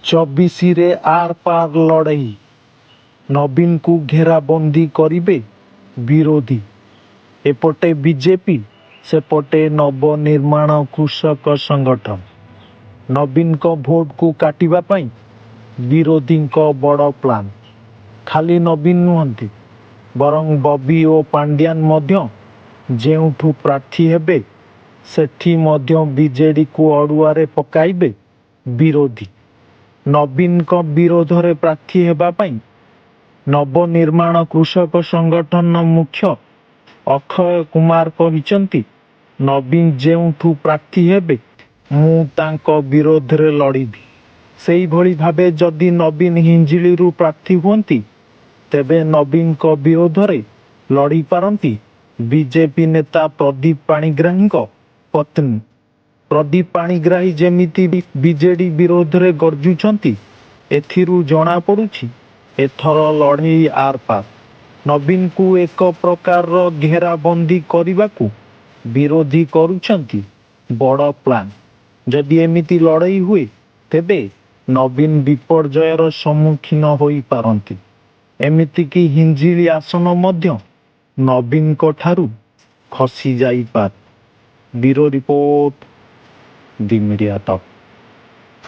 ଚବିଶିରେ ଆର ପାର ଲଢ଼େଇ, ନବୀନକୁ ଘେରାବନ୍ଦୀ କରିବେ ବିରୋଧୀ। ଏପଟେ ବିଜେପି, ସେପଟେ ନବନିର୍ମାଣ କୃଷକ ସଂଗଠନ। ନବୀନଙ୍କ ଭୋଟକୁ କାଟିବା ପାଇଁ ବିରୋଧୀଙ୍କ ବଡ଼ ପ୍ଲାନ୍। ଖାଲି ନବୀନ ନୁହନ୍ତି, ବରଂ ବବି ଓ ପାଣ୍ଡିଆନ ମଧ୍ୟ ଯେଉଁଠୁ ପ୍ରାର୍ଥୀ ହେବେ ସେଠି ମଧ୍ୟ ବିଜେଡିକୁ ଅଡ଼ୁଆରେ ପକାଇବେ ବିରୋଧୀ। ନବୀନଙ୍କ ବିରୋଧରେ ପ୍ରାର୍ଥୀ ହେବା ପାଇଁ ନବନିର୍ମାଣ କୃଷକ ସଂଗଠନ ମୁଖ୍ୟ ଅକ୍ଷୟ କୁମାର କହିଛନ୍ତି, ନବୀନ ଯେଉଁଠୁ ପ୍ରାର୍ଥୀ ହେବେ ମୁଁ ତାଙ୍କ ବିରୋଧରେ ଲଢ଼ିବି। ସେହିଭଳି ଭାବେ ଯଦି ନବୀନ ହିଞ୍ଜିଳିରୁ ପ୍ରାର୍ଥୀ ହୁଅନ୍ତି ତେବେ ନବୀନଙ୍କ ବିରୋଧରେ ଲଢ଼ିପାରନ୍ତି ବିଜେପି ନେତା ପ୍ରଦୀପ ପାଣିଗ୍ରାହୀଙ୍କ ପତ୍ନୀ। ପ୍ରଦୀପ ପାଣିଗ୍ରାହୀ ଯେମିତି ବିଜେଡି ବିରୋଧରେ ଗର୍ଜୁଛନ୍ତି, ଏଥିରୁ ଜଣାପଡ଼ୁଛି ଏଥର ଲଢ଼େଇ ଆରପାର। ନବୀନକୁ ଏକ ପ୍ରକାରର ଘେରାବନ୍ଦୀ କରିବାକୁ ବିରୋଧୀ କରୁଛନ୍ତି ବଡ଼ ପ୍ଲାନ୍। ଯଦି ଏମିତି ଲଢ଼େଇ ହୁଏ ତେବେ ନବୀନ ବିପର୍ଯ୍ୟୟର ସମ୍ମୁଖୀନ ହୋଇପାରନ୍ତି। ଏମିତିକି ହିଞ୍ଜିଳି ଆସନ ମଧ୍ୟ ନବୀନଙ୍କ ଠାରୁ ଖସି ଯାଇପାରେ। ବ୍ୟୁରୋ ରିପୋର୍ଟ, ଦି ମିଡ଼ିଆ ଟକ୍।